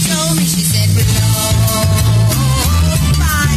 told me, she said, blow by,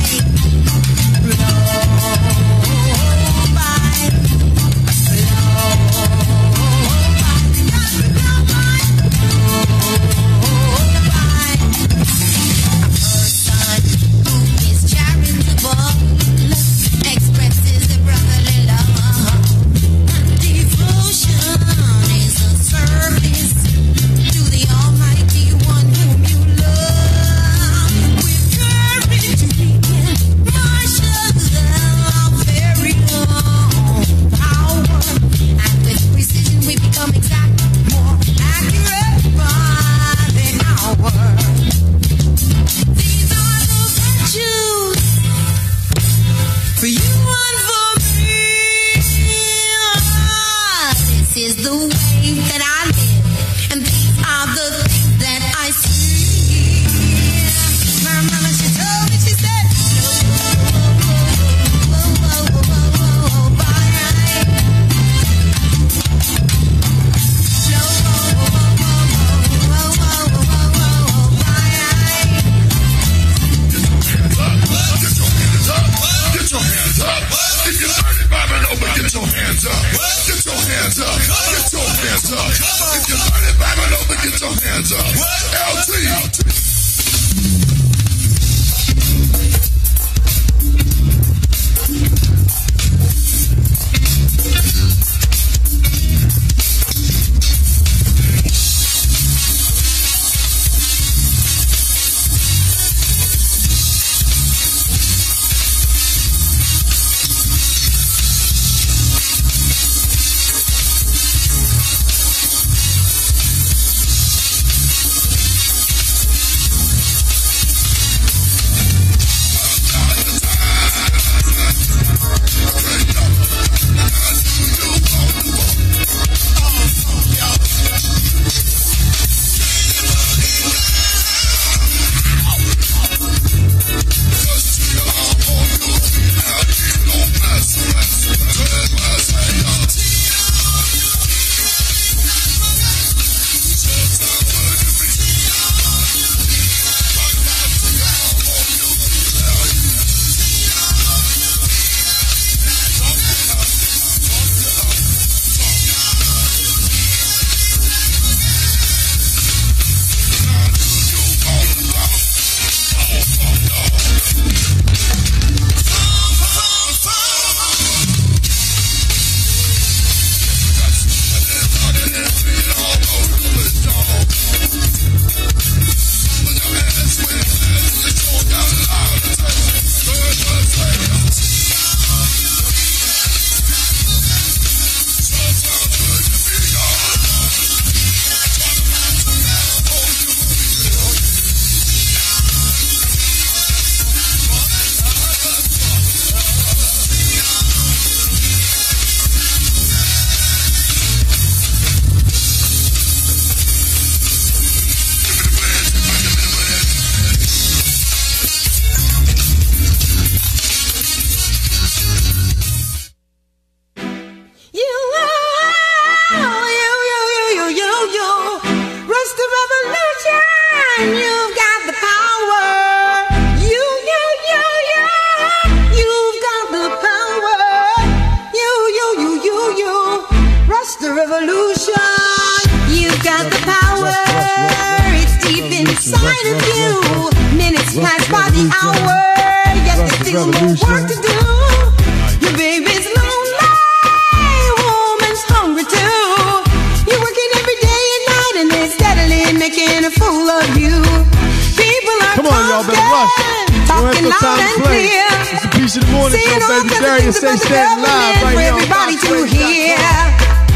Darius A, Stanton live right here on everybody to hear.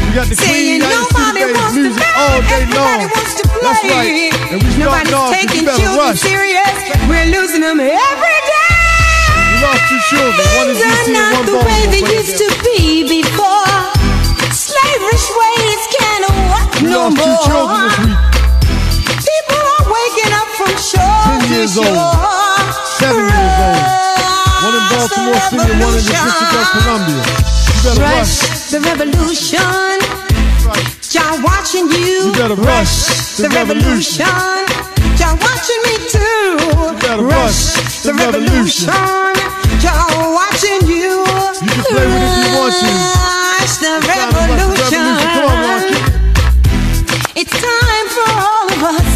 We got the Queen Ayacodobae music all day long. That's right. And we starting off, you better rush. Serious. We're losing them every day. We lost 2 children. One is Things are not the way they used to be before. Slaverish ways can't work no more. We lost 2 children this week. People are waking up from shore 10 years to shore. old, 7 years old. One in Baltimore City and one in the District of Columbia. You better rush. The revolution. Y'all watching you. You better rush. The revolution. Y'all watching me too. Rush the revolution. Y'all watching you. You can play with it if you want to. Rush the revolution. Come on, Marky. It's time for all of us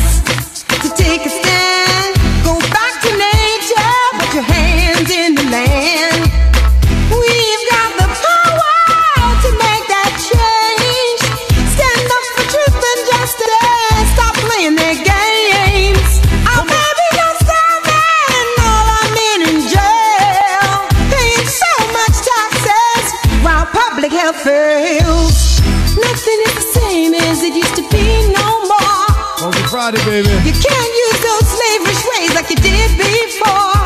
to take a stand. Go back to nature, put your hands in the land. We've got the power to make that change. Stand up for truth and justice. Stop playing their games. Our babies are starving, all our men in jail, paying so much taxes while public health fails. Nothing is the same as it used to be no more. Funky Friday, baby. You can't use those slaverish ways like you did before.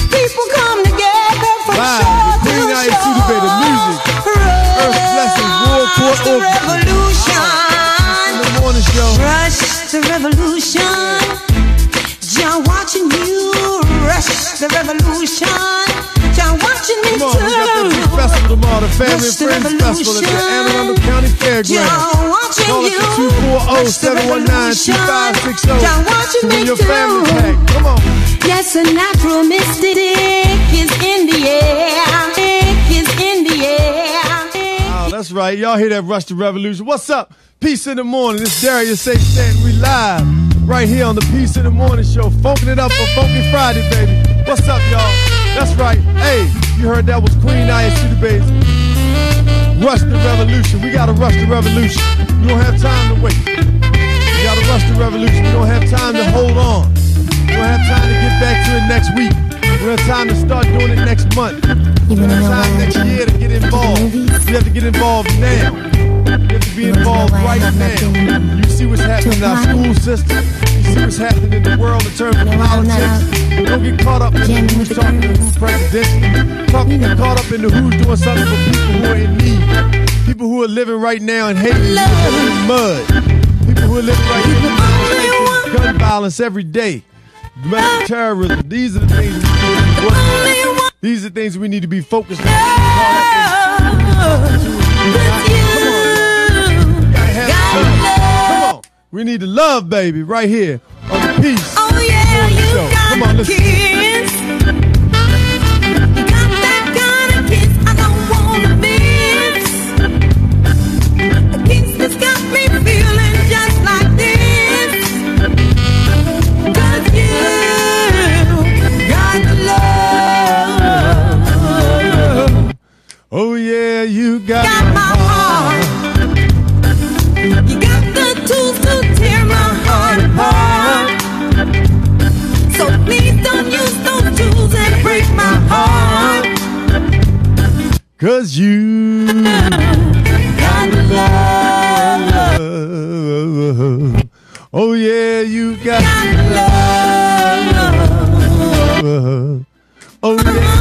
People come together from shore to Queen shore. Ayacodobae, the music. Earth Blessings, World Court the revolution. In the morning show. Rush the revolution. Y'all watching you. Rush the revolution. Y'all watching me Come on, too. we got the big festival tomorrow, the Family Rush and the Friends Festival at the Anne Arundel County Fairgrounds. Y'all watching Call us you. at 240-719-2560. Y'all watching to me win your too. family pack. Come on. Yes, a natural mystic is in the air. Is in the air. Oh, that's right. Y'all hear that Rush the Revolution. What's up? Peace in the morning. It's Darius A. Stanton. We live right here on the Peace in the Morning show. Funking it up for Funky Friday, baby. What's up, y'all? That's right. Hey, you heard that was Queen Ayacodobae's Rush the Revolution. We gotta rush the revolution. We don't have time to wait. We gotta rush the revolution. We don't have time to hold on. We don't have time to get back to it next week. We don't have time to start doing it next month. We don't have time next year to get involved. You have to get involved now. You have to be involved right now. You see what's happening in our school system. You see what's happening in the world in terms of politics. Don't get caught up in who's talking to who's president. Get caught up in who's doing something for people who are in need. People who are living right now in Haiti, in mud. People who are living right now in gun violence every day. Domestic terrorism. These are the things we need to be working on. These are things we need to be focused on. Come on. We need the love, baby, right here on the Peace. Oh yeah, you show. got Come on, the listen. kiss. You got that kind of kiss I don't wanna miss. A kiss that's got me feeling just like this. 'Cause you got love. Oh yeah, you got My heart. You got the tools to tear my heart apart. So please don't use those tools and break my heart. 'Cause you got love. Oh yeah, you got love. Oh yeah.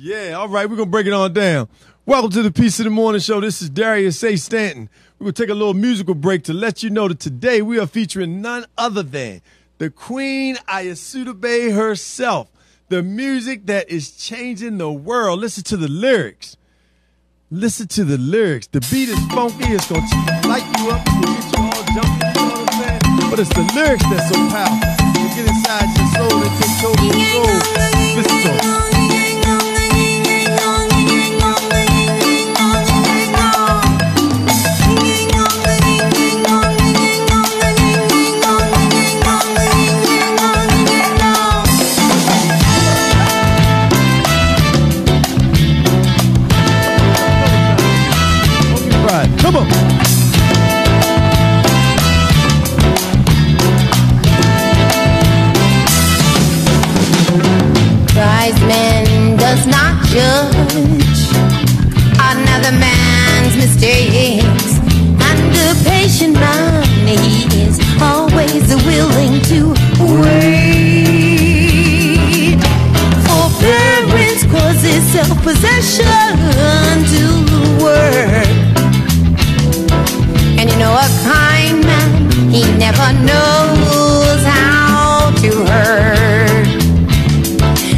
Yeah, all right, we're going to break it on down. Welcome to the Peace of the Morning show. This is Darius A. Stanton. We're going to take a little musical break to let you know that today we are featuring none other than the Queen Ayacodobae herself. The music that is changing the world. Listen to the lyrics. Listen to the lyrics. The beat is funky. It's going to light you up. It's going to get you all jumping. You know what I'm saying? But it's the lyrics that's so powerful. They get inside your soul and take total control. Listen to it. Come on. Wise man does not judge another man's mistakes, and a patient man, he is always willing to wait. Forbearance causes self-possession to work. And you know a kind man, he never knows how to hurt.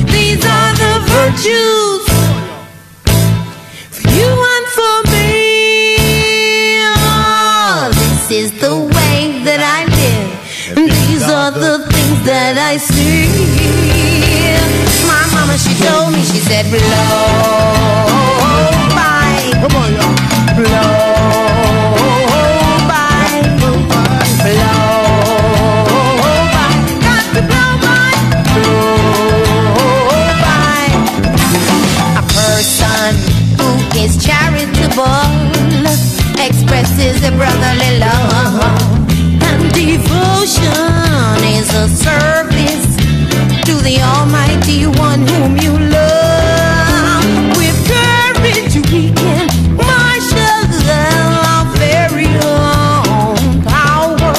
These are the virtues for you and for me. are the things that I see. My mama, she told me, she said, blow by. Come on, y'all. Blow by. Blow by. Got to blow by. Blow by. A person who is charitable expresses a brotherly love, and devotion is a service to the Almighty One whom you love. With courage we can marshal our very own power,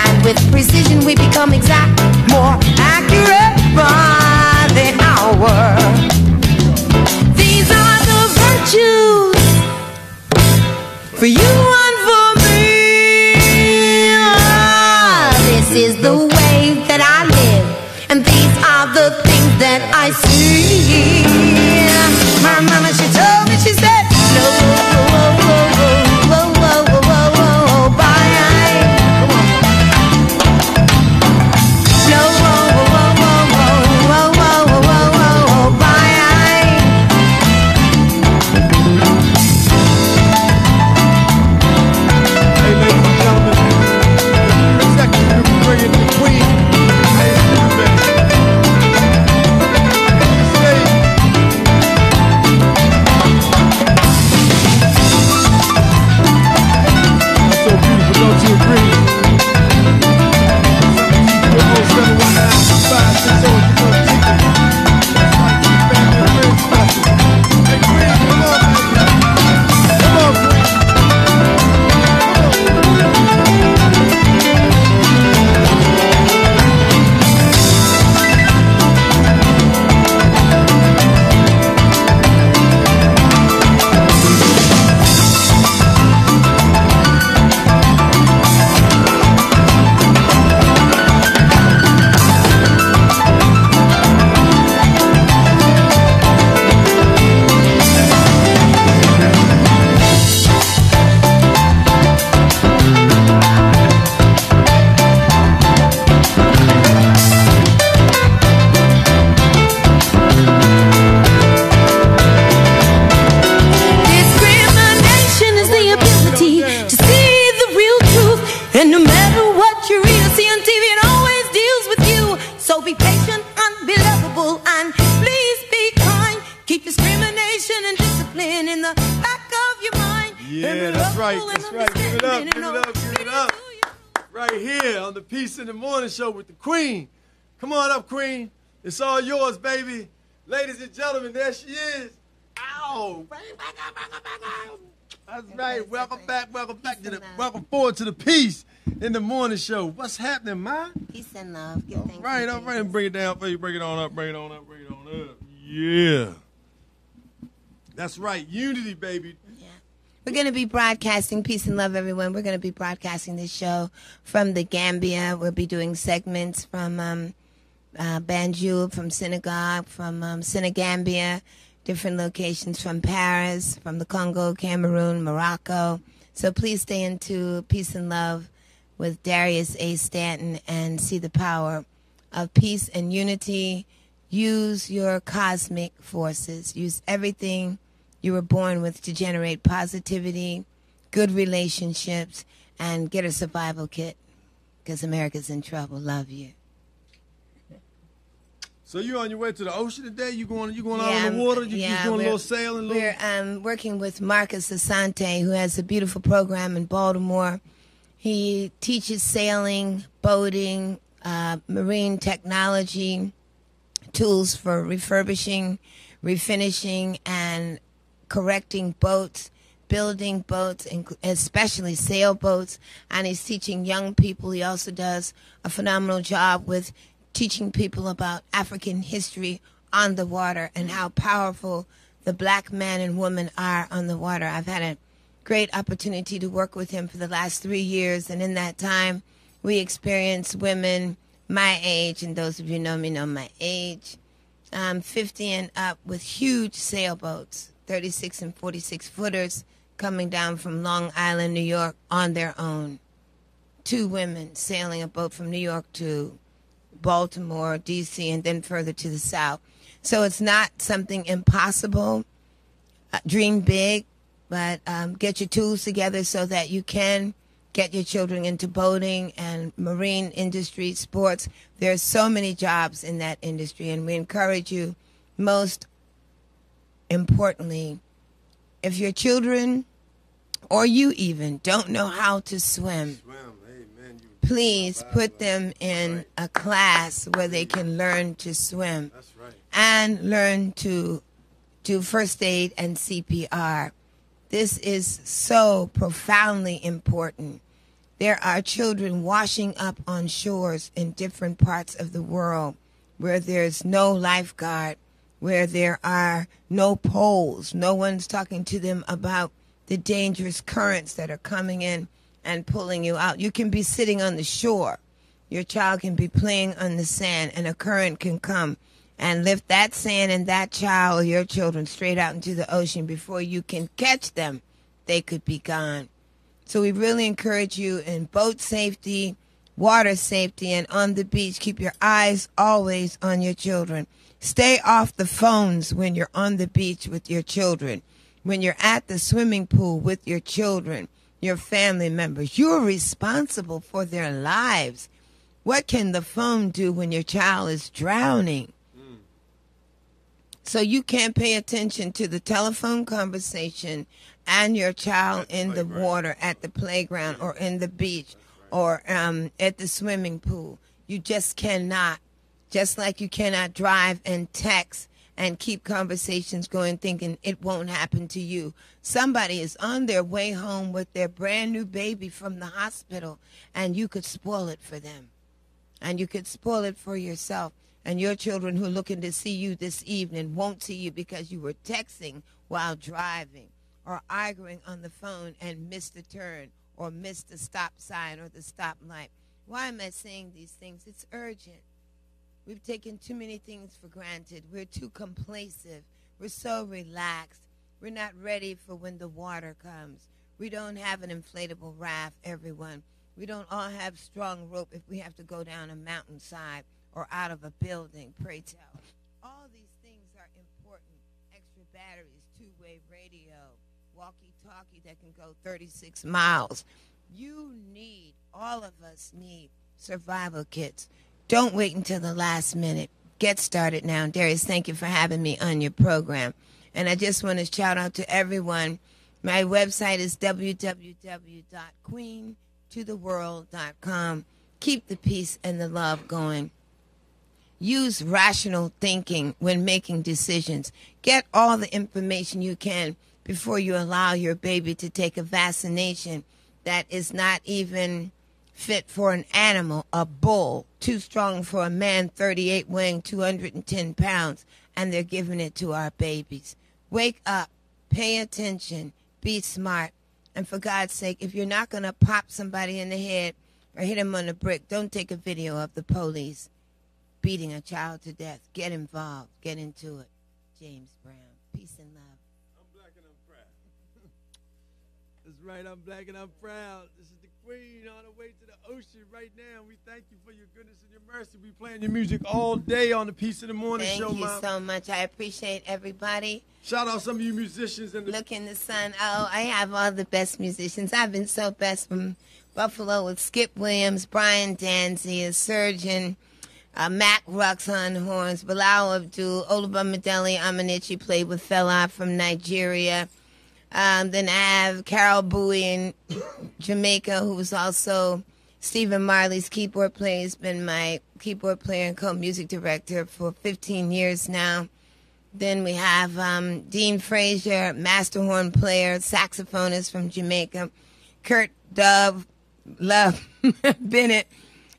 and with precision we become exact, more accurate by the hour. These are the virtues for you and for me. This is the way that I live, and these are the things that I see. My mama, she told me, she said, and no matter what you read or see on TV, it always deals with you. So be patient and be lovable, and please be kind. Keep discrimination and discipline in the back of your mind. Yeah, that's right. That's right. Give it up. Give it up. Give it up. Right here on the Peace in the Morning Show with the Queen. Come on up, Queen. It's all yours, baby. Ladies and gentlemen, there she is. Ow. That's right. Welcome back to the welcome forward to the Peace in the Morning Show. What's happening, man? Peace and love. Give all right. Bring it down for you. Bring it on up. Yeah. That's right. Unity, baby. Yeah. We're going to be broadcasting Peace and Love, everyone. We're going to be broadcasting this show from the Gambia. We'll be doing segments from Banjul, from Synagogue, from Senegambia, different locations from Paris, from the Congo, Cameroon, Morocco. So please stay into Peace and Love with Darius A. Stanton and see the power of peace and unity. Use your cosmic forces. Use everything you were born with to generate positivity, good relationships, and get a survival kit because America's in trouble. Love you. So you on your way to the ocean today? You going out on the water? You just doing a little sailing? We're working with Marcus Asante, who has a beautiful program in Baltimore. He teaches sailing, boating, marine technology, tools for refurbishing, refinishing, and correcting boats, building boats, especially sailboats. And he's teaching young people. He also does a phenomenal job with teaching people about African history on the water and how powerful the black man and woman are on the water. I've had a great opportunity to work with him for the last 3 years, and in that time we experienced women my age, and those of you who know me know my age, 50 and up, with huge sailboats, 36 and 46 footers, coming down from Long Island, New York on their own. 2 women sailing a boat from New York to Baltimore, D.C., and then further to the south. So it's not something impossible. Dream big, but get your tools together so that you can get your children into boating and marine industry, sports. There's so many jobs in that industry, and we encourage you, most importantly, if your children or you even don't know how to swim, please put them in a class where they can learn to swim and learn to do first aid and CPR. This is so profoundly important. There are children washing up on shores in different parts of the world where there's no lifeguard, where there are no poles. No one's talking to them about the dangerous currents that are coming in and pulling you out. You can be sitting on the shore. Your child can be playing on the sand, and a current can come and lift that sand and that child or your children straight out into the ocean. Before you can catch them, they could be gone. So we really encourage you in boat safety, water safety, and on the beach. Keep your eyes always on your children. Stay off the phones when you're on the beach with your children. When you're at the swimming pool with your children, your family members, you're responsible for their lives. What can the phone do when your child is drowning? So you can't pay attention to the telephone conversation and your child in the water at the playground or in the beach or at the swimming pool. You just cannot. Just like you cannot drive and text and keep conversations going thinking it won't happen to you. Somebody is on their way home with their brand new baby from the hospital, and you could spoil it for them. And you could spoil it for yourself. And your children who are looking to see you this evening won't see you because you were texting while driving or arguing on the phone and missed the turn or missed the stop sign or the stop light. Why am I saying these things? It's urgent. We've taken too many things for granted. We're too complacent. We're so relaxed. We're not ready for when the water comes. We don't have an inflatable raft, everyone. We don't all have strong rope if we have to go down a mountainside or out of a building, pray tell. All these things are important. Extra batteries, two-way radio, walkie-talkie that can go 36 miles. You need, all of us need survival kits. Don't wait until the last minute. Get started now. Darius, thank you for having me on your program. And I just want to shout out to everyone. My website is www.queentotheworld.com. Keep the peace and the love going. Use rational thinking when making decisions. Get all the information you can before you allow your baby to take a vaccination that is not even fit for an animal, a bull, too strong for a man, 38, weighing 210 pounds, and they're giving it to our babies. Wake up, pay attention, be smart, and for God's sake, if you're not going to pop somebody in the head or hit him on a brick, don't take a video of the police beating a child to death. Get involved. Get into it. James Brown. Peace and love. I'm black and I'm proud. That's right. I'm black and I'm proud. This is the Queen on the way to the ocean right now. We thank you for your goodness and your mercy. We playing your music all day on the Peace of the Morning Show, Thank you so much. I appreciate everybody. Shout out some of you musicians. Look in the sun. Oh, I have all the best musicians. I've been so blessed from Buffalo with Skip Williams, Brian Danzy, a surgeon, Mac Rux on horns, Bilal Abdul, Olubamidele Amanichi played with Fela from Nigeria. Then I have Carol Bowie in Jamaica, who was also Stephen Marley's keyboard player. He's been my keyboard player and co-music director for 15 years now. Then we have Dean Frazier, master horn player, saxophonist from Jamaica. Kurt Dove Love Bennett.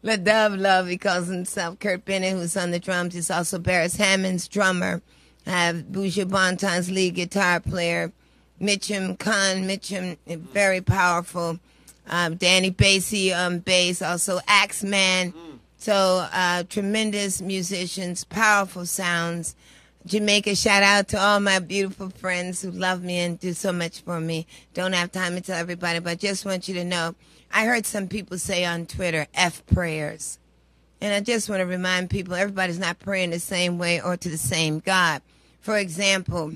LaDove Love, he calls himself. Kurt Bennett, who's on the drums, is also Barris Hammond's drummer. I have Buju Banton's lead guitar player. Mitchum Khan, very powerful. Danny Basie on bass, also Axeman. So tremendous musicians, powerful sounds. Jamaica, shout out to all my beautiful friends who love me and do so much for me. Don't have time to tell everybody, but I just want you to know, I heard some people say on Twitter, F prayers. And I just want to remind people, everybody's not praying the same way or to the same God. For example,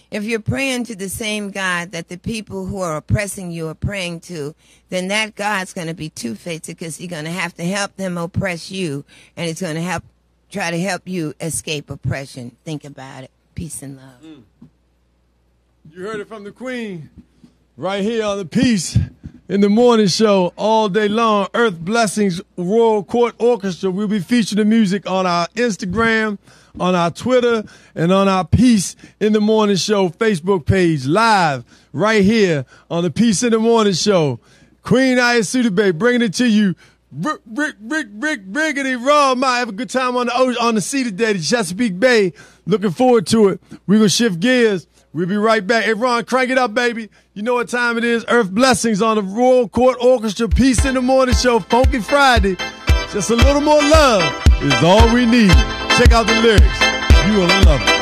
if you're praying to the same God that the people who are oppressing you are praying to, then that God's going to be two-faced because he's going to have to help them oppress you, and he's going to try to help you escape oppression. Think about it. Peace and love. You heard it from the Queen right here on the Peace in the Morning Show all day long. Earth Blessings Royal Court Orchestra. We'll be featuring the music on our Instagram, on our Twitter, and on our Peace in the Morning Show Facebook page, live right here on the Peace in the Morning Show. Queen Ayacodobae bringing it to you. Riggedy raw. Might have a good time on the sea today, the Chesapeake Bay. Looking forward to it. We're going to shift gears. We'll be right back. Hey, Ron, crank it up, baby. You know what time it is. Earth Blessings on the Royal Court Orchestra. Peace in the Morning Show. Funky Friday. Just a little more love is all we need. Check out the lyrics. You will love it.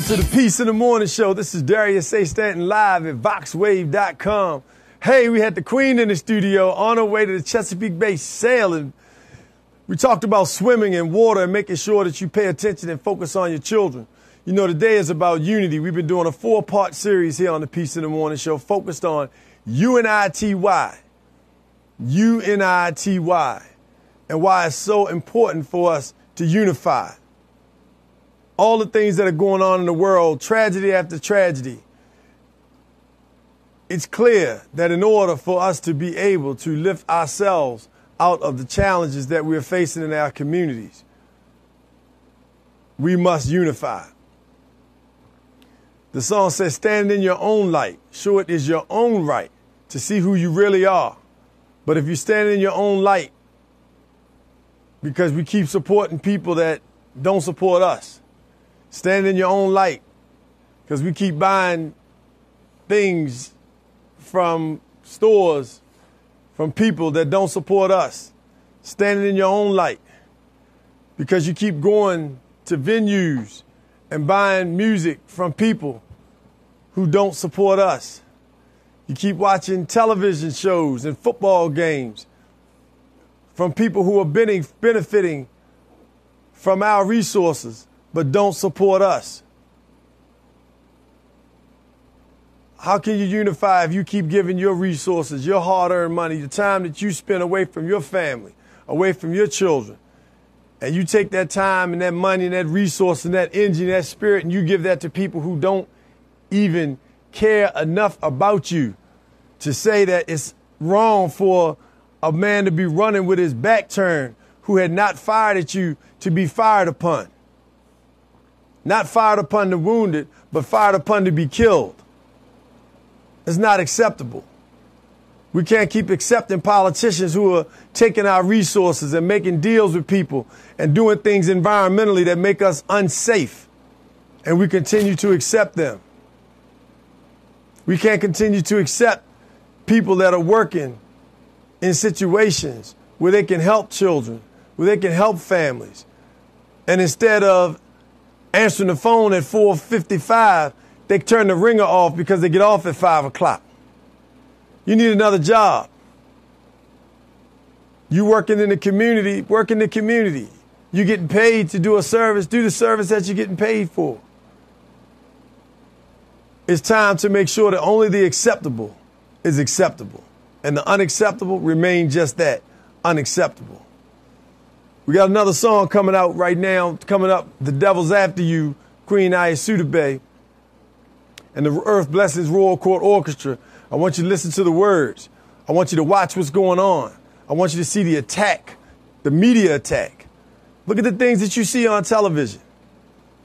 To the Peace in the Morning Show. This is Darius A. Stanton live at VoxWave.com. Hey, we had the Queen in the studio on her way to the Chesapeake Bay sailing. We talked about swimming in water and making sure that you pay attention and focus on your children. You know, today is about unity. We've been doing a 4-part series here on the Peace in the Morning show focused on U.N.I.T.Y. U.N.I.T.Y. and why it's so important for us to unify. All the things that are going on in the world, tragedy after tragedy. It's clear that in order for us to be able to lift ourselves out of the challenges that we're facing in our communities, we must unify. The song says, stand in your own light. Sure, it is your own right to see who you really are. But if you stand in your own light, because we keep supporting people that don't support us, stand in your own light, because we keep buying things from stores, from people that don't support us. Standing in your own light, because you keep going to venues and buying music from people who don't support us. You keep watching television shows and football games from people who are benefiting from our resources but don't support us. How can you unify if you keep giving your resources, your hard-earned money, the time that you spend away from your family, away from your children, and you take that time and that money and that resource and that energy and that spirit and you give that to people who don't even care enough about you to say that it's wrong for a man to be running with his back turned who had not fired at you to be fired upon. Not fired upon the wounded, but fired upon to be killed. It's not acceptable. We can't keep accepting politicians who are taking our resources and making deals with people and doing things environmentally that make us unsafe. And we continue to accept them. We can't continue to accept people that are working in situations where they can help children, where they can help families. And instead of answering the phone at 4:55, they turn the ringer off because they get off at 5 o'clock. You need another job. You working in the community, work in the community. You getting paid to do a service, do the service that you're getting paid for. It's time to make sure that only the acceptable is acceptable. And the unacceptable remain just that, unacceptable. We got another song coming out right now, coming up, The Devil's After You, Queen Ayacodobae, and the Earth Blessings Royal Court Orchestra. I want you to listen to the words. I want you to watch what's going on. I want you to see the attack, the media attack. Look at the things that you see on television.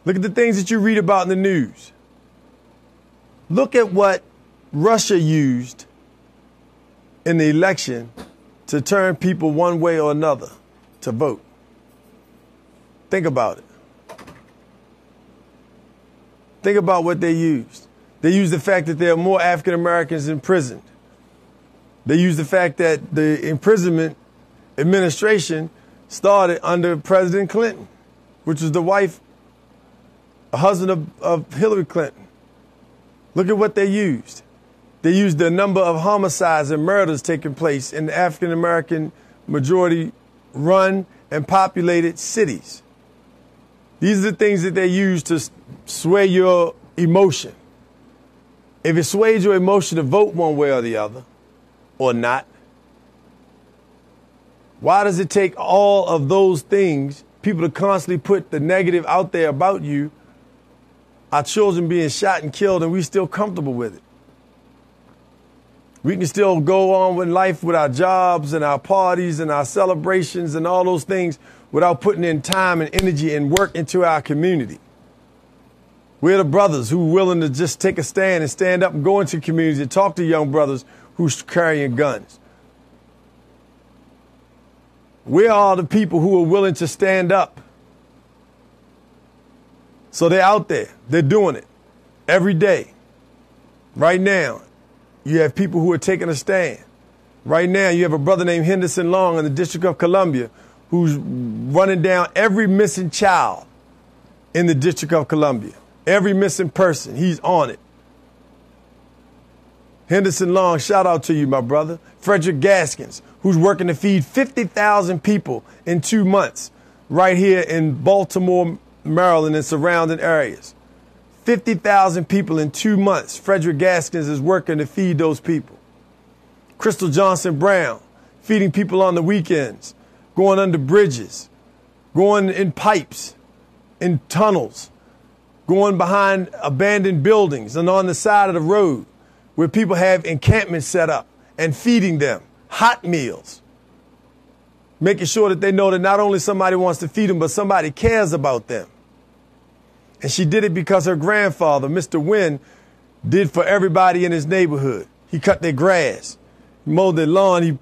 Look at the things that you read about in the news. Look at what Russia used in the election to turn people one way or another to vote. Think about it. Think about what they used. They used the fact that there are more African Americans imprisoned. They used the fact that the imprisonment administration started under President Clinton, which was the wife, a husband of Hillary Clinton. Look at what they used. They used the number of homicides and murders taking place in the African American majority run and populated cities. These are the things that they use to sway your emotion. If it sways your emotion to vote one way or the other, or not, why does it take all of those things, people to constantly put the negative out there about you, our children being shot and killed, and we still comfortable with it? We can still go on with life with our jobs and our parties and our celebrations and all those things without putting in time and energy and work into our community. We're the brothers who are willing to just take a stand and stand up and go into communities and talk to young brothers who's carrying guns. We are the people who are willing to stand up. So they're out there. They're doing it every day. Right now, you have people who are taking a stand. Right now, you have a brother named Henderson Long in the District of Columbia who's running down every missing child in the District of Columbia. Every missing person, he's on it. Henderson Long, shout out to you, my brother. Frederick Gaskins, who's working to feed 50,000 people in 2 months right here in Baltimore, Maryland and surrounding areas. 50,000 people in 2 months. Frederick Gaskins is working to feed those people. Crystal Johnson Brown, feeding people on the weekends, going under bridges, going in pipes, in tunnels, going behind abandoned buildings and on the side of the road where people have encampments set up and feeding them hot meals, making sure that they know that not only somebody wants to feed them, but somebody cares about them. And she did it because her grandfather, Mr. Wynn, did for everybody in his neighborhood. He cut their grass, he mowed their lawn, he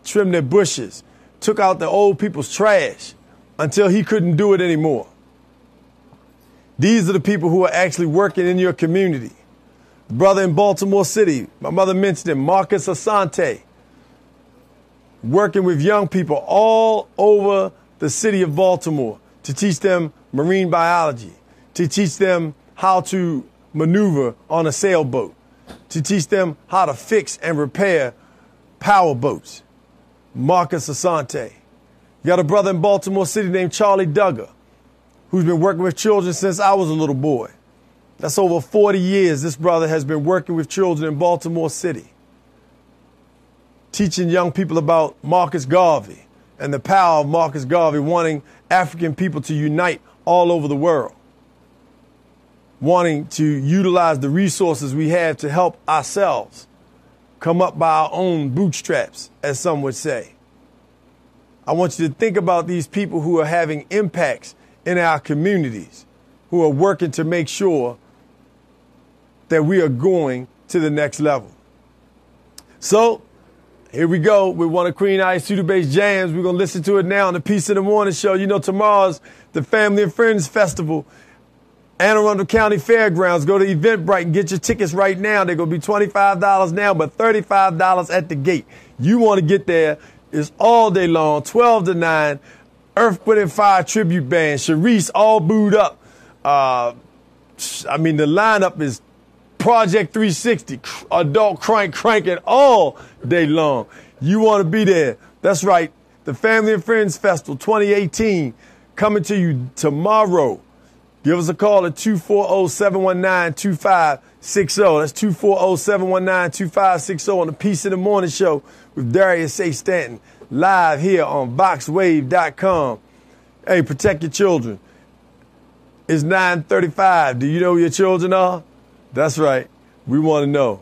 trimmed their bushes, took out the old people's trash until he couldn't do it anymore. These are the people who are actually working in your community. Brother in Baltimore City, my mother mentioned him, Marcus Asante, working with young people all over the city of Baltimore to teach them marine biology, to teach them how to maneuver on a sailboat, to teach them how to fix and repair power boats. Marcus Asante. You got a brother in Baltimore City named Charlie Duggar, who's been working with children since I was a little boy. That's over 40 years this brother has been working with children in Baltimore City, teaching young people about Marcus Garvey and the power of Marcus Garvey, wanting African people to unite all over the world, wanting to utilize the resources we have to help ourselves come up by our own bootstraps, as some would say. I want you to think about these people who are having impacts in our communities, who are working to make sure that we are going to the next level. So here we go with one of Queen Ayacodobae's jams. We're going to listen to it now on the Peace in the Morning show. You know, tomorrow's the Family and Friends Festival, Anne Arundel County Fairgrounds. Go to Eventbrite and get your tickets right now. They're going to be $25 now, but $35 at the gate. You want to get there. It's all day long, 12 to 9. Earth, Wind and Fire tribute band. Sharice all booed up. I mean, the lineup is Project 360, Adult cranking all day long. You want to be there. That's right. The Family and Friends Festival 2018 coming to you tomorrow. Give us a call at 240-719-2560. That's 240-719-2560 on the Peace in the Morning show with Darius A. Stanton, live here on boxwave.com. Hey, protect your children. It's 9:35. Do you know who your children are? That's right. We want to know.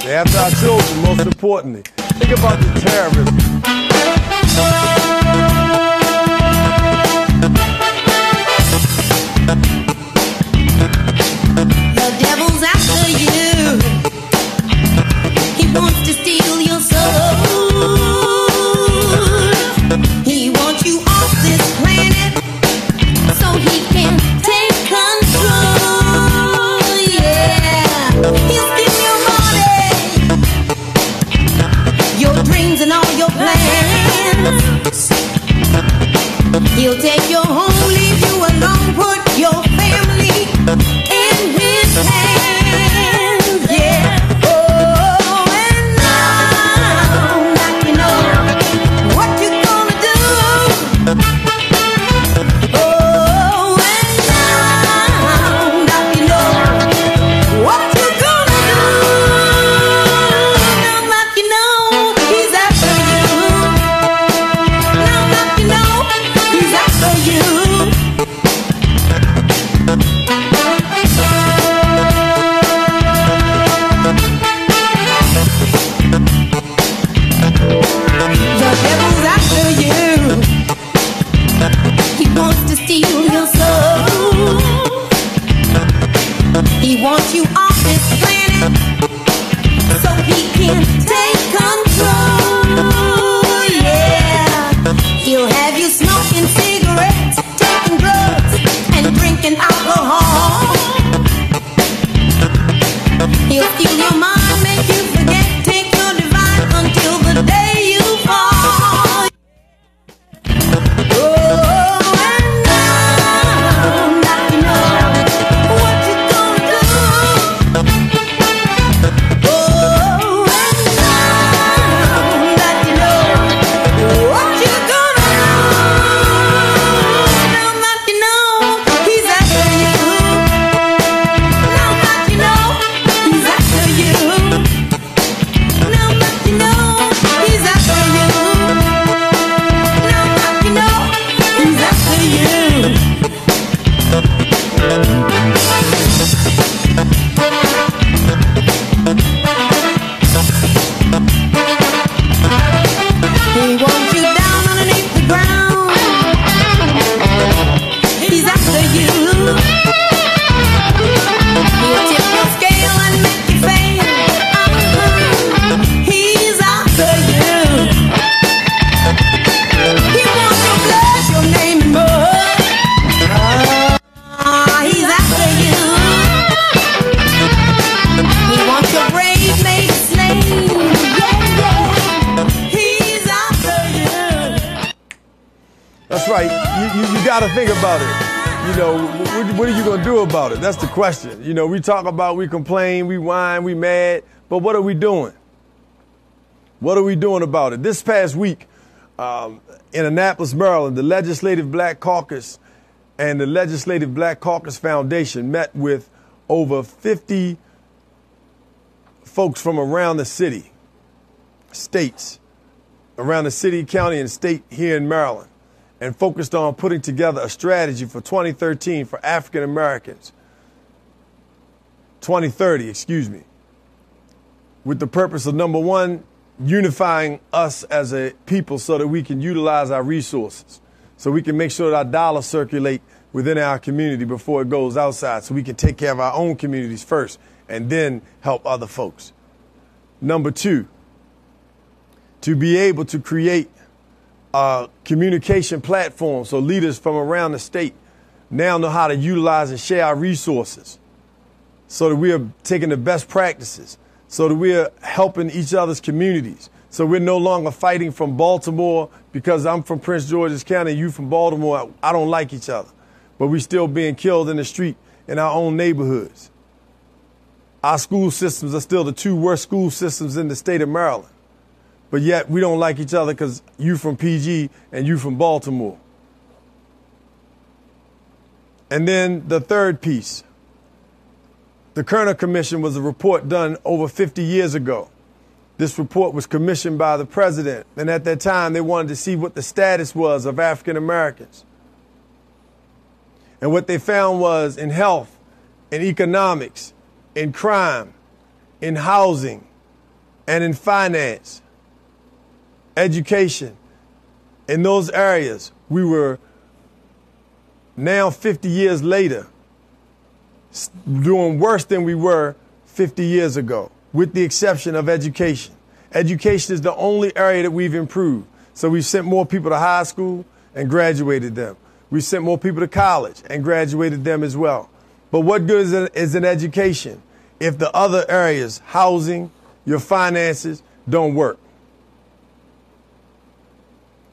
They're after our children, most importantly. Think about the terrorism. The devil's after you. He wants to steal your soul. He wants you off this planet so he can take control. Yeah, he'll steal your money, your dreams and all your plans. He'll take your home, leave you alone, put your family in his hands. Yeah. He wants you off this planet so he can take control. Yeah, he'll have you smoking cigarettes, taking drugs, and drinking alcohol. He'll steal your mind, make you forget, take your divine until the day you fall. Oh. That's right. You got to think about it. You know, what are you going to do about it? That's the question. You know, we talk about, we complain, we whine, we mad, but what are we doing? What are we doing about it? This past week in Annapolis, Maryland, the Legislative Black Caucus and the Legislative Black Caucus Foundation met with over 50 folks from around the city, states, around the city, county, and state here in Maryland, and focused on putting together a strategy for 2013 for African Americans, 2030, excuse me, with the purpose of, number one, unifying us as a people so that we can utilize our resources, so we can make sure that our dollars circulate within our community before it goes outside, so we can take care of our own communities first and then help other folks. Number two, to be able to create a communication platform so leaders from around the state now know how to utilize and share our resources, so that we are taking the best practices, so that we are helping each other's communities, so we're no longer fighting from Baltimore because I'm from Prince George's County, you from Baltimore. I don't like each other, but we still being killed in the street in our own neighborhoods. Our school systems are still the two worst school systems in the state of Maryland. But yet we don't like each other because you from PG and you from Baltimore. And then the third piece, the Kerner Commission was a report done over 50 years ago. This report was commissioned by the president, and at that time they wanted to see what the status was of African Americans. And what they found was in health, in economics, in crime, in housing, and in finance, education, in those areas, we were now 50 years later doing worse than we were 50 years ago, with the exception of education. Education is the only area that we've improved. So we've sent more people to high school and graduated them. We sent more people to college and graduated them as well. But what good is an education if the other areas, housing, your finances, don't work?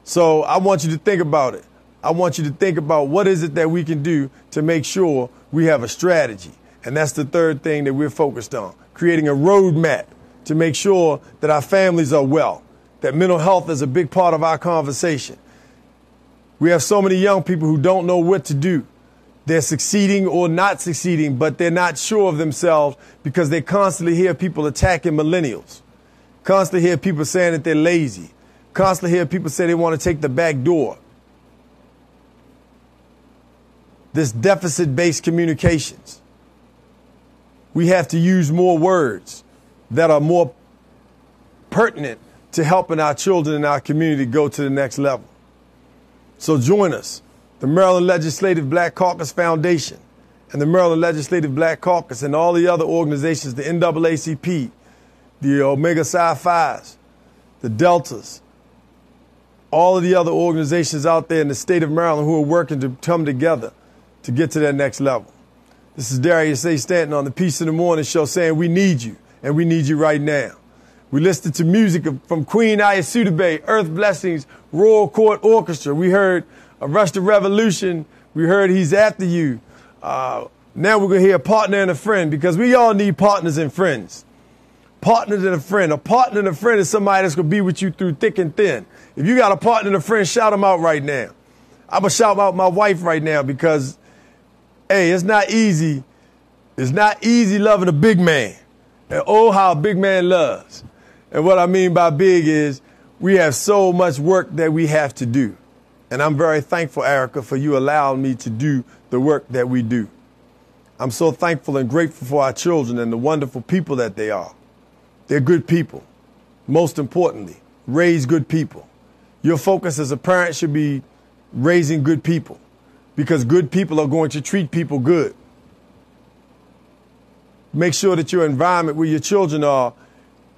So I want you to think about it. I want you to think about what is it that we can do to make sure we have a strategy. And that's the third thing that we're focused on, creating a roadmap to make sure that our families are well, that mental health is a big part of our conversation. We have so many young people who don't know what to do. They're succeeding or not succeeding, but they're not sure of themselves because they constantly hear people attacking millennials, constantly hear people saying that they're lazy, constantly hear people say they want to take the back door. This deficit-based communications. We have to use more words that are more pertinent to helping our children and our community go to the next level. So join us, the Maryland Legislative Black Caucus Foundation and the Maryland Legislative Black Caucus and all the other organizations, the NAACP, the Omega Psi Phi's, the Deltas, all of the other organizations out there in the state of Maryland who are working to come together to get to that next level. This is Darius A. Stanton on the Peace in the Morning show saying we need you, and we need you right now. We listened to music from Queen Ayacodobae, Earth Blessings, Royal Court Orchestra. We heard Rush the Revolution. We heard He's After You. Now we're going to hear Partner and a Friend, because we all need partners and friends. Partners and a friend. A partner and a friend is somebody that's going to be with you through thick and thin. If you got a partner and a friend, shout them out right now. I'm going to shout out my wife right now because, hey, it's not easy. It's not easy loving a big man. And oh, how a big man loves. And what I mean by big is we have so much work that we have to do. And I'm very thankful, Erica, for you allowing me to do the work that we do. I'm so thankful and grateful for our children and the wonderful people that they are. They're good people. Most importantly, raise good people. Your focus as a parent should be raising good people, because good people are going to treat people good. Make sure that your environment where your children are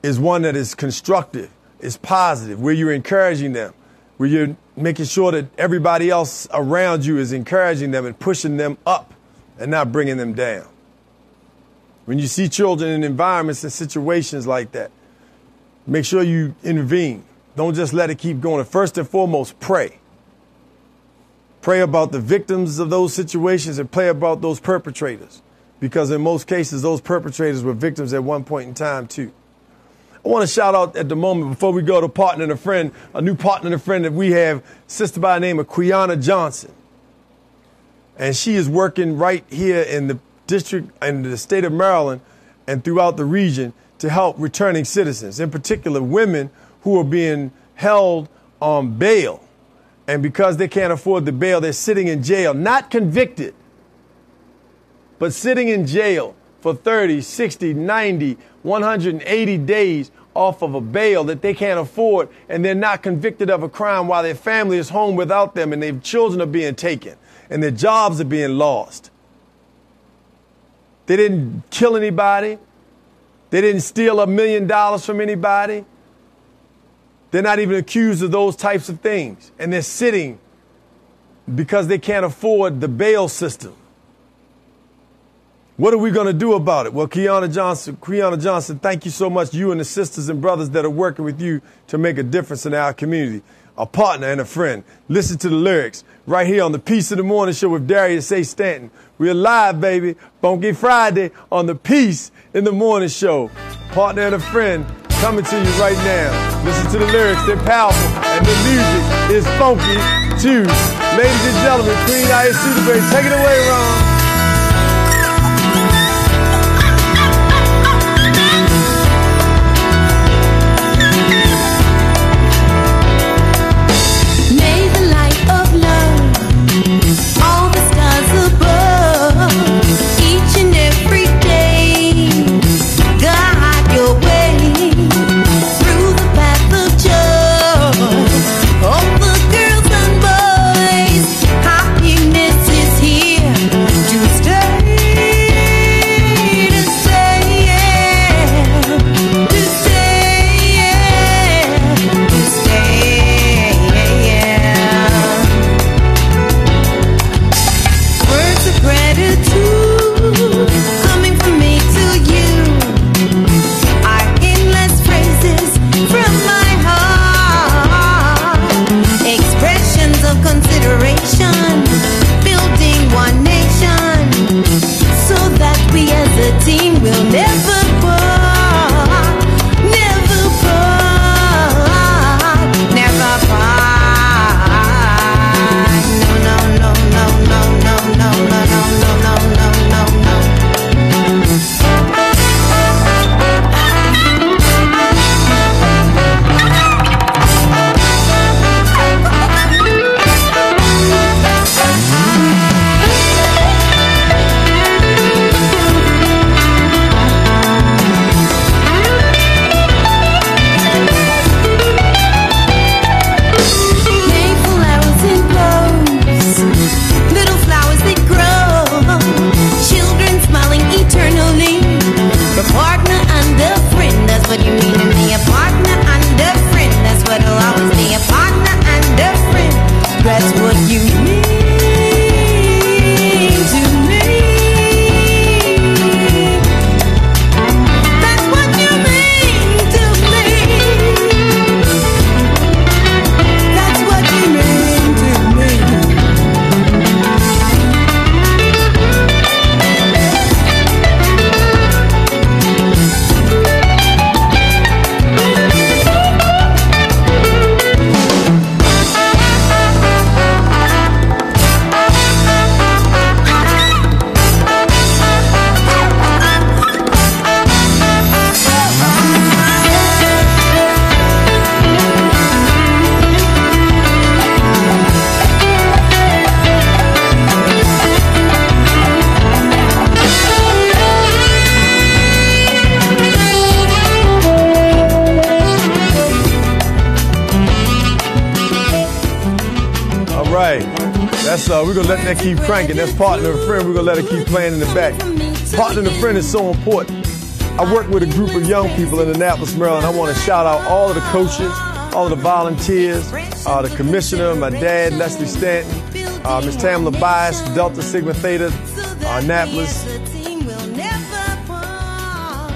is one that is constructive, is positive, where you're encouraging them, where you're making sure that everybody else around you is encouraging them and pushing them up and not bringing them down. When you see children in environments and situations like that, make sure you intervene. Don't just let it keep going. First and foremost, pray. Pray about the victims of those situations and pray about those perpetrators, because in most cases, those perpetrators were victims at one point in time, too. I want to shout out at the moment, before we go to partner and a friend, a new partner and a friend that we have, sister by the name of Quiana Johnson. And she is working right here in the district, in the state of Maryland and throughout the region to help returning citizens, in particular women who are being held on bail. And because they can't afford the bail, they're sitting in jail, not convicted, but sitting in jail for 30, 60, 90, 180 days off of a bail that they can't afford, and they're not convicted of a crime while their family is home without them, and their children are being taken, and their jobs are being lost. They didn't kill anybody. They didn't steal $1 million from anybody. They're not even accused of those types of things, and they're sitting because they can't afford the bail system. What are we going to do about it? Well, Quiana Johnson, thank you so much, you and the sisters and brothers that are working with you to make a difference in our community. A partner and a friend. Listen to the lyrics right here on the Peace of the Morning Show with Darius A. Stanton. We're live, baby. Funky Friday on the Peace in the Morning Show. Partner and a friend coming to you right now. Listen to the lyrics. They're powerful, and the music is funky, too. Ladies and gentlemen, Queen Ayacodobae, take it away, Ron. We're going to let that keep cranking. That's Partner and Friend. We're going to let it keep playing in the back. Partner and Friend is so important. I work with a group of young people in Annapolis, Maryland. I want to shout out all of the coaches, all of the volunteers, the commissioner, my dad, Leslie Stanton, Ms. Tamla Bias, Delta Sigma Theta, Annapolis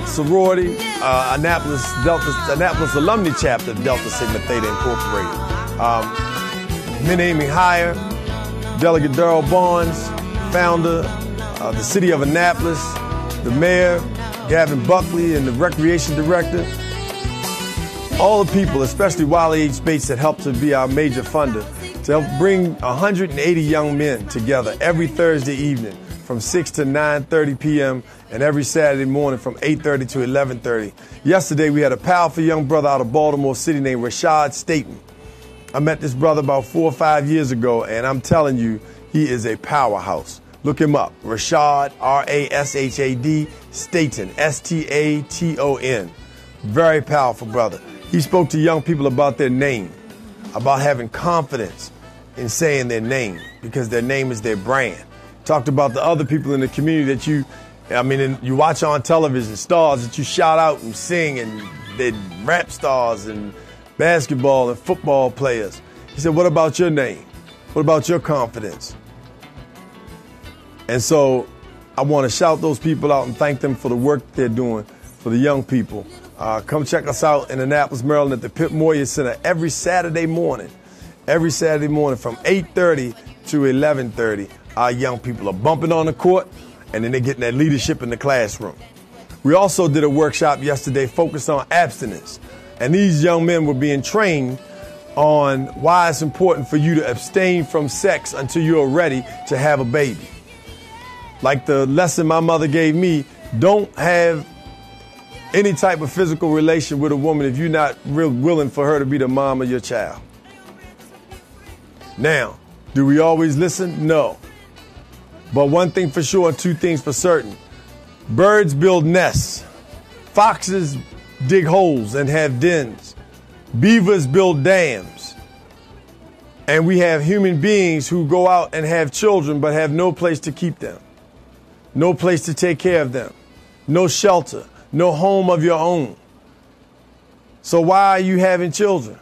sorority, Annapolis alumni chapter of Delta Sigma Theta Incorporated. Men aiming higher, Delegate Darrell Barnes, founder of the city of Annapolis, the mayor, Gavin Buckley, and the recreation director. All the people, especially Wiley H. Bates, that helped to be our major funder, to help bring 180 young men together every Thursday evening from 6 to 9:30 p.m. and every Saturday morning from 8:30 to 11:30. Yesterday, we had a powerful young brother out of Baltimore City named Stanton. I met this brother about 4 or 5 years ago, and I'm telling you, he is a powerhouse. Look him up. Rashad, R-A-S-H-A-D, Stanton, S-T-A-T-O-N. Very powerful brother. He spoke to young people about their name, about having confidence in saying their name, because their name is their brand. Talked about the other people in the community that you watch on television, stars that you shout out and sing, and they're rap stars and basketball and football players. He said, what about your name? What about your confidence? And so I want to shout those people out and thank them for the work they're doing for the young people. Come check us out in Annapolis, Maryland at the Pip Moyer Center every Saturday morning. Every Saturday morning from 8:30 to 11:30. Our young people are bumping on the court, and then they're getting that leadership in the classroom. We also did a workshop yesterday focused on abstinence. And these young men were being trained on why it's important for you to abstain from sex until you're ready to have a baby. Like the lesson my mother gave me, don't have any type of physical relation with a woman if you're not real willing for her to be the mom of your child. Now, do we always listen? No. But one thing for sure, two things for certain. Birds build nests. Foxes dig holes and have dens. Beavers build dams. And we have human beings who go out and have children but have no place to keep them. No place to take care of them. No shelter. No home of your own. So why are you having children?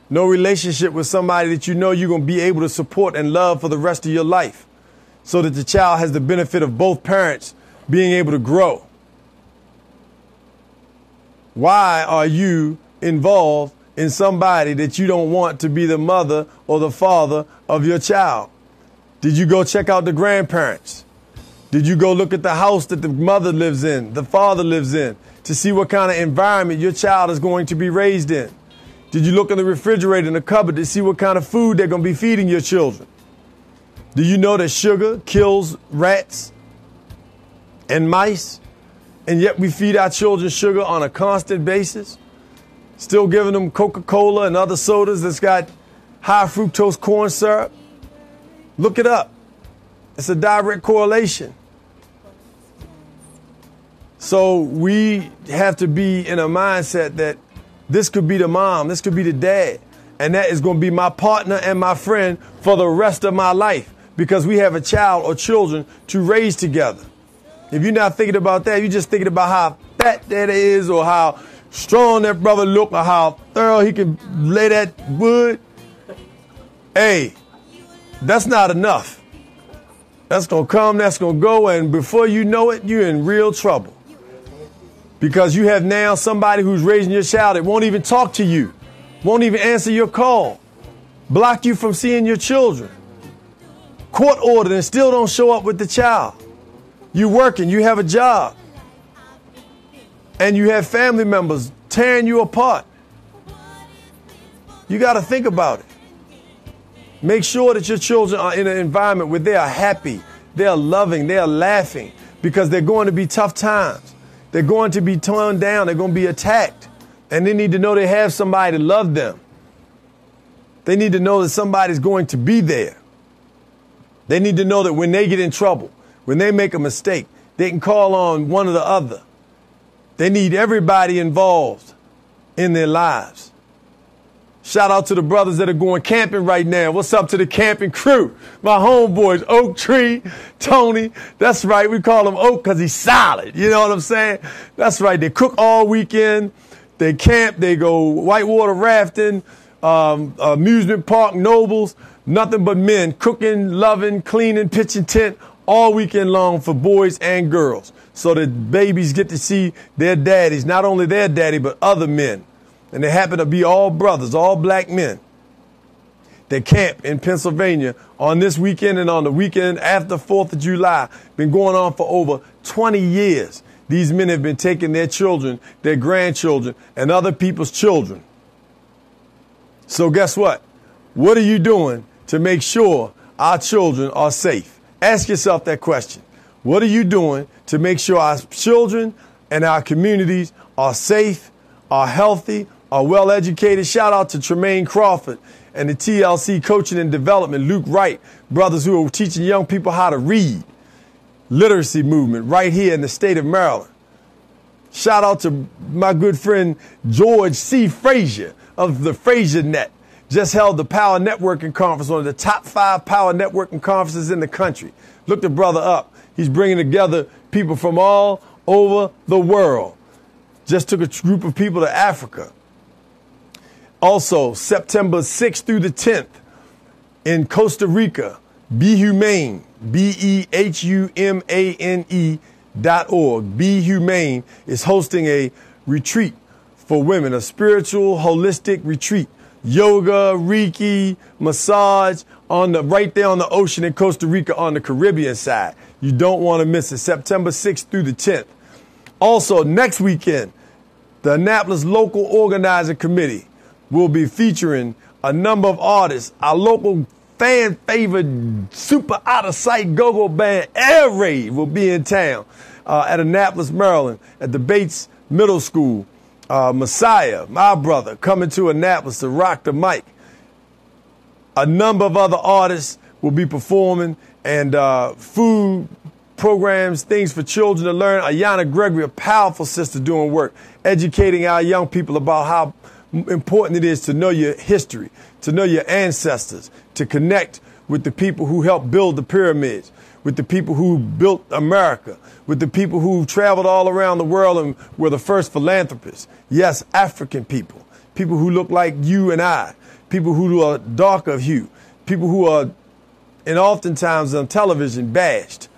No relationship with somebody that you know you're going to be able to support and love for the rest of your life, so that the child has the benefit of both parents being able to grow. Why are you involved in somebody that you don't want to be the mother or the father of your child? Did you go check out the grandparents? Did you go look at the house that the mother lives in, the father lives in, to see what kind of environment your child is going to be raised in? Did you look in the refrigerator and the cupboard to see what kind of food they're going to be feeding your children? Do you know that sugar kills rats and mice? And yet we feed our children sugar on a constant basis, still giving them Coca-Cola and other sodas that's got high fructose corn syrup. Look it up. It's a direct correlation. So we have to be in a mindset that this could be the mom, this could be the dad, and that is going to be my partner and my friend for the rest of my life, because we have a child or children to raise together. If you're not thinking about that, you're just thinking about how fat that is, or how strong that brother look, or how thorough he can lay that wood. Hey, that's not enough. That's going to come, that's going to go, and before you know it, you're in real trouble. Because you have now somebody who's raising your child that won't even talk to you, won't even answer your call, block you from seeing your children, court ordered, and still don't show up with the child. You're working, you have a job, and you have family members tearing you apart. You got to think about it. Make sure that your children are in an environment where they are happy, they are loving, they are laughing, because they're going to be tough times. They're going to be torn down. They're going to be attacked. And they need to know they have somebody to love them. They need to know that somebody's going to be there. They need to know that when they get in trouble, when they make a mistake, they can call on one or the other. They need everybody involved in their lives. Shout out to the brothers that are going camping right now. What's up to the camping crew? My homeboys, Oak Tree, Tony. That's right. We call him Oak because he's solid. You know what I'm saying? That's right. They cook all weekend. They camp. They go whitewater rafting, amusement park, Nobles. Nothing but men cooking, loving, cleaning, pitching tent all weekend long for boys and girls, so that babies get to see their daddies, not only their daddy, but other men. And they happen to be all brothers, all black men. that camp in Pennsylvania on this weekend and on the weekend after 4th of July. Been going on for over 20 years. These men have been taking their children, their grandchildren, and other people's children. So guess what? What are you doing to make sure our children are safe? Ask yourself that question. What are you doing to make sure our children and our communities are safe, are healthy, are well educated? Shout out to Tremaine Crawford and the TLC Coaching and Development, Luke Wright, brothers who are teaching young people how to read. Literacy movement right here in the state of Maryland. Shout out to my good friend George C. Frazier of the Frazier Net. Just held the Power Networking Conference, one of the top 5 Power Networking conferences in the country. Look the brother up. He's bringing together people from all over the world. Just took a group of people to Africa. Also, September 6th through the 10th in Costa Rica, Be Humane, BEHUMANE.org. Be Humane is hosting a retreat for women, a spiritual, holistic retreat. Yoga, Reiki, massage right there on the ocean in Costa Rica on the Caribbean side. You don't want to miss it. September 6th through the 10th. Also, next weekend, the Annapolis Local Organizing Committee will be featuring a number of artists. Our local fan-favored super out-of-sight go-go band, Air Raid, will be in town at Annapolis, Maryland, at the Bates Middle School. Messiah, my brother, coming to Annapolis to rock the mic. A number of other artists will be performing, and food programs, things for children to learn. Ayanna Gregory, a powerful sister doing work, educating our young people about how important it is to know your history, to know your ancestors, to connect with the people who helped build the pyramids, with the people who built America, with the people who traveled all around the world and were the first philanthropists. Yes, African people, people who look like you and I, people who are dark of hue, people who are, and oftentimes on television, bashed.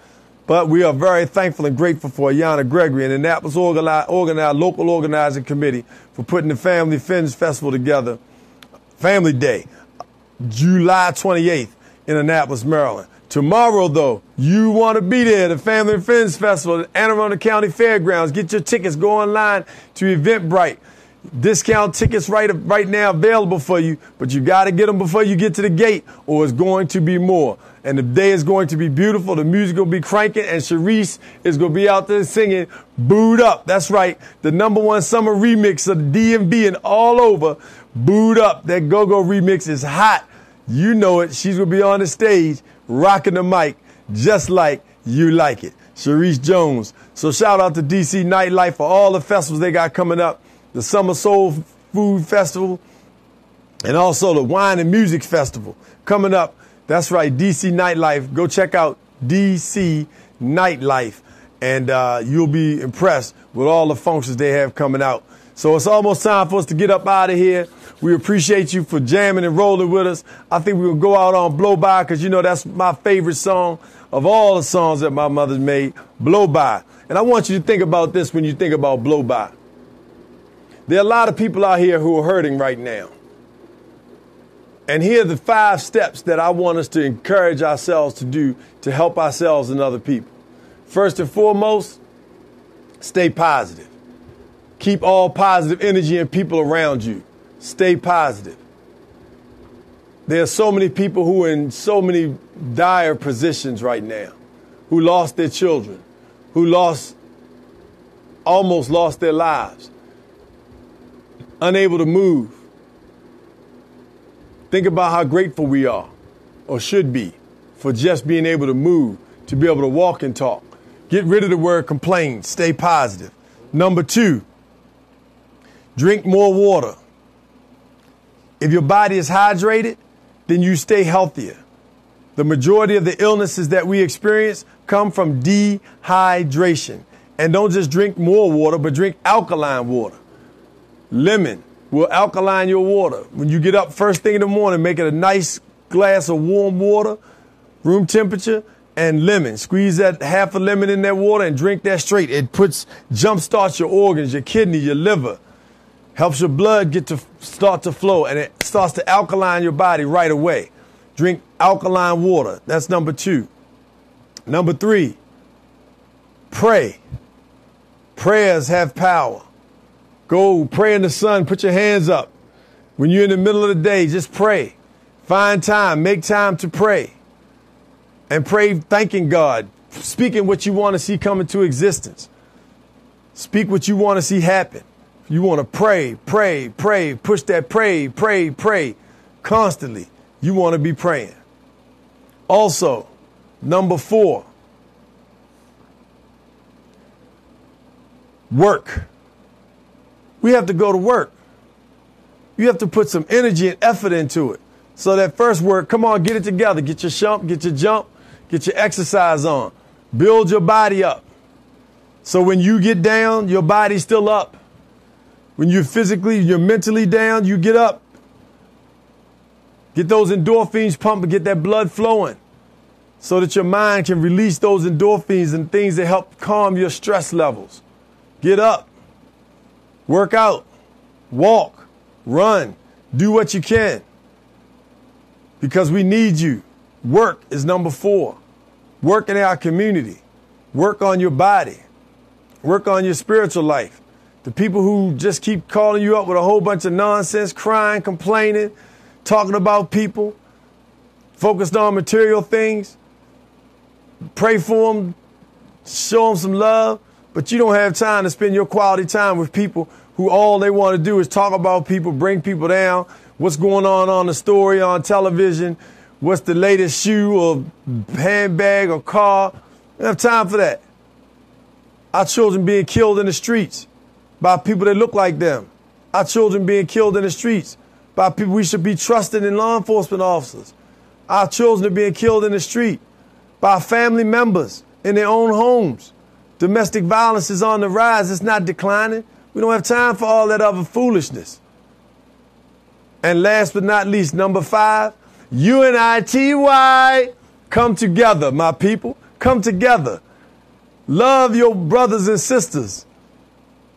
But we are very thankful and grateful for Ayanna Gregory and the Annapolis Local Organizing Committee for putting the Family Friends Festival together. Family Day, July 28th in Annapolis, Maryland. Tomorrow, though, you want to be there, the Family and Friends Festival at Anne Arundel County Fairgrounds. Get your tickets. Go online to Eventbrite. Discount tickets right now available for you, but you got to get them before you get to the gate, or it's going to be more. And the day is going to be beautiful. The music will be cranking, and Sharice is going to be out there singing Booed Up. That's right. The #1 summer remix of the DMV and all over. Booed Up. That go-go remix is hot. You know it. She's going to be on the stage rocking the mic just like you like it. Sharice Jones. So shout out to DC Nightlife for all the festivals they got coming up. The Summer Soul Food Festival, and also the Wine and Music Festival coming up. That's right, DC Nightlife. Go check out DC Nightlife, and you'll be impressed with all the functions they have coming out. So it's almost time for us to get up out of here. We appreciate you for jamming and rolling with us. I think we'll go out on Blow By, because you know that's my favorite song of all the songs that my mother's made, Blow By. And I want you to think about this when you think about Blow By. There are a lot of people out here who are hurting right now. And here are the 5 steps that I want us to encourage ourselves to do to help ourselves and other people. First and foremost, stay positive. Keep all positive energy and people around you. Stay positive. There are so many people who are in so many dire positions right now, who lost their children, who almost lost their lives, unable to move. Think about how grateful we are, or should be, for just being able to move, to be able to walk and talk. Get rid of the word complain. Stay positive. #2, drink more water. If your body is hydrated, then you stay healthier. The majority of the illnesses that we experience come from dehydration. And don't just drink more water, but drink alkaline water. Lemon will alkaline your water. When you get up first thing in the morning, make it a nice glass of warm water, room temperature, and lemon. Squeeze that half a lemon in that water and drink that straight. It jumpstarts your organs, your kidney, your liver. Helps your blood start to flow, and it starts to alkaline your body right away. Drink alkaline water. That's number 2. Number 3, pray. Prayers have power. Go pray in the sun. Put your hands up. When you're in the middle of the day, just pray. Find time. Make time to pray. And pray thanking God. Speaking what you want to see come into existence. Speak what you want to see happen. You want to pray, pray, pray. Push that pray, pray, pray. Constantly. You want to be praying. Also, number 4, work. We have to go to work. You have to put some energy and effort into it. So that first work, come on, get it together. Get your jump, get your exercise on. Build your body up. So when you get down, your body's still up. When you're mentally down, you get up. Get those endorphins pumping, get that blood flowing so that your mind can release those endorphins and things that help calm your stress levels. Get up, work out, walk, run, do what you can because we need you. Work is number 4. Work in our community. Work on your body. Work on your spiritual life. The people who just keep calling you up with a whole bunch of nonsense, crying, complaining, talking about people, focused on material things. Pray for them, show them some love, but you don't have time to spend your quality time with people who all they want to do is talk about people, bring people down, what's going on the story on television, what's the latest shoe or handbag or car. We don't have time for that. Our children being killed in the streets by people that look like them. Our children being killed in the streets by people we should be trusting in law enforcement officers. Our children are being killed in the street by family members in their own homes. Domestic violence is on the rise. It's not declining. We don't have time for all that other foolishness. And last but not least, number 5, U.N.I.T.Y. Come together, my people. Come together. Love your brothers and sisters.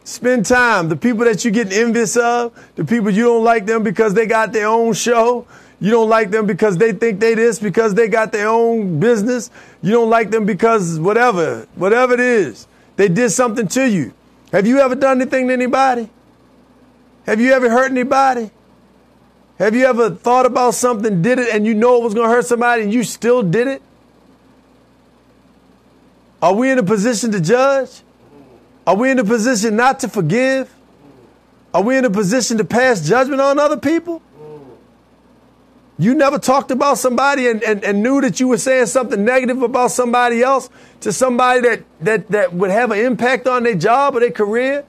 Spend time. The people that you get envious of, the people you don't like them because they got their own show. You don't like them because they think they this, because they got their own business. You don't like them because whatever it is, they did something to you. Have you ever done anything to anybody? Have you ever hurt anybody? Have you ever thought about something, did it, and you know it was going to hurt somebody and you still did it? Are we in a position to judge? Are we in a position not to forgive? Are we in a position to pass judgment on other people? You never talked about somebody and knew that you were saying something negative about somebody else to somebody that would have an impact on their job or their career?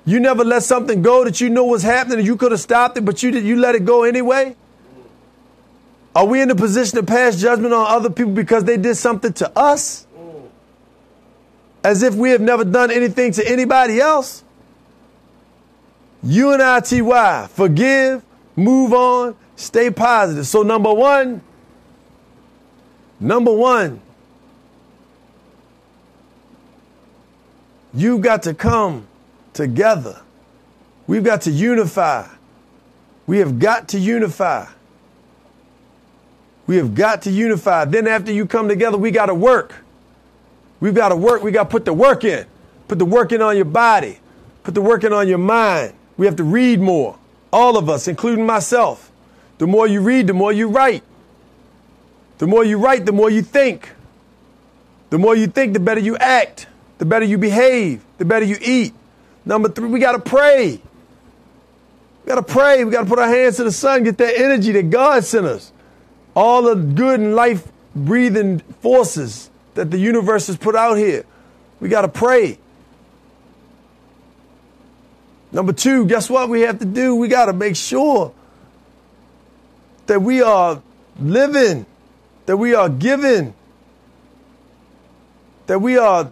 You never let something go that you knew was happening and you could have stopped it, but you let it go anyway? Are we in a position to pass judgment on other people because they did something to us? As if we have never done anything to anybody else? U.N.I.T.Y. Forgive, move on, stay positive. So number one, you've got to come together. We've got to unify. We have got to unify. We have got to unify. Then after you come together, we got to work. We've got to work. We got to put the work in. Put the work in on your body. Put the work in on your mind. We have to read more. All of us, including myself. The more you read, the more you write. The more you write, the more you think. The more you think, the better you act. The better you behave. The better you eat. Number 3, we got to pray. We got to pray. We got to put our hands to the sun, get that energy that God sent us. All the good and life-breathing forces that the universe has put out here. We got to pray. Number 2, guess what we have to do? We got to make sure that we are living, that we are giving, that we are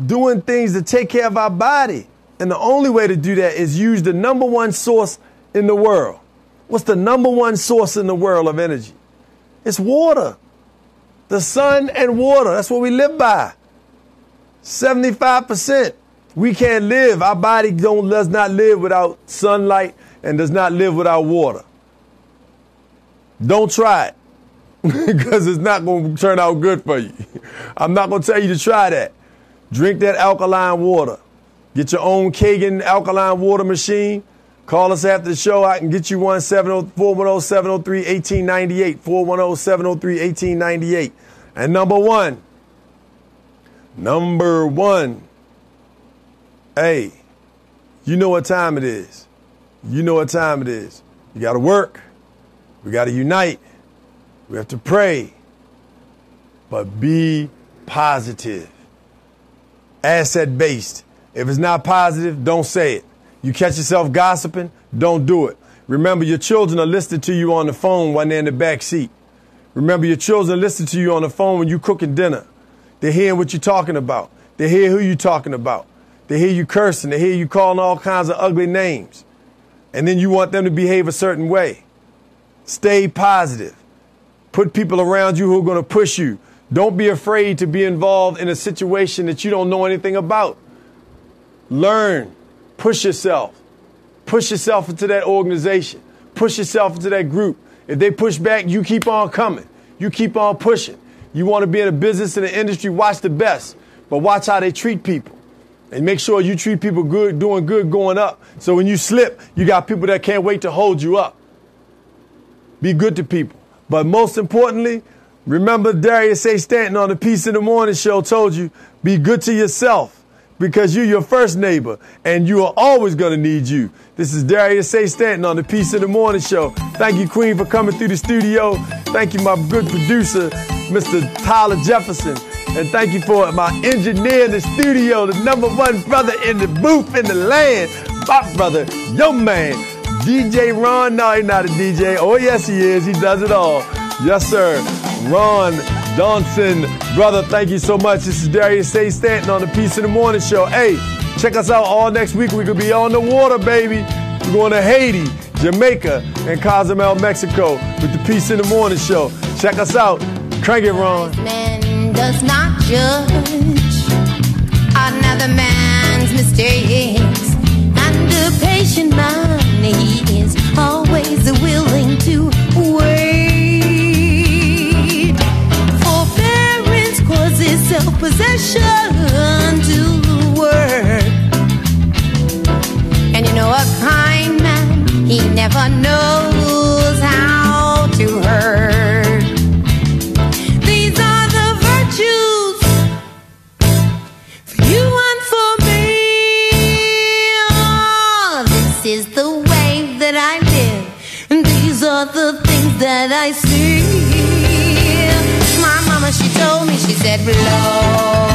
doing things to take care of our body. And the only way to do that is use the number 1 source in the world. What's the number 1 source in the world of energy? It's water. The sun and water. That's what we live by. 75% We can't live. Our body does not live without sunlight and does not live without water. Don't try it because it's not going to turn out good for you. I'm not going to tell you to try that. Drink that alkaline water. Get your own Kagan alkaline water machine. Call us after the show. I can get you one, 410-703-1898. 410-703-1898. And number one, hey, you know what time it is. You know what time it is. You got to work. We got to unite. We have to pray. But be positive. Asset-based. If it's not positive, don't say it. You catch yourself gossiping, don't do it. Remember, your children are listening to you on the phone when they're in the back seat. Remember, your children listen to you on the phone when you're cooking dinner. They're hearing what you're talking about. They hear who you're talking about. They hear you cursing. They hear you calling all kinds of ugly names. And then you want them to behave a certain way. Stay positive. Put people around you who are going to push you. Don't be afraid to be involved in a situation that you don't know anything about. Learn. Push yourself. Push yourself into that organization. Push yourself into that group. If they push back, you keep on coming. You keep on pushing. You want to be in a business, in the industry, watch the best. But watch how they treat people. And make sure you treat people good, doing good, going up. So when you slip, you got people that can't wait to hold you up. Be good to people. But most importantly, remember Darius A. Stanton on the Peace in the Morning show told you, be good to yourself. Because you're your first neighbor, and you are always going to need you. This is Darius A. Stanton on the Peace in the Morning show. Thank you, Queen, for coming through the studio. Thank you, my good producer, Mr. Tyler Jefferson. And thank you for my engineer in the studio, the #1 brother in the booth in the land. My brother, your man, DJ Ron. No, he's not a DJ. Oh, yes, he is. He does it all. Yes, sir. Ron Johnson, brother, thank you so much. This is Darius A. Stanton on the Peace in the Morning show. Hey, check us out all next week. We could be on the water, baby. We're going to Haiti, Jamaica, and Cozumel, Mexico with the Peace in the Morning show. Check us out. Crank it, Ron. Man does not judge another man's mistakes, and a patient man, he is always willing to wait. Forbearance causes self-possession to work, and you know a kind man, he never knows how to hurt. These are the virtues for you and for me. Oh, this is the way that I live, and these are the things that I see. My mama, she told me, she said, blow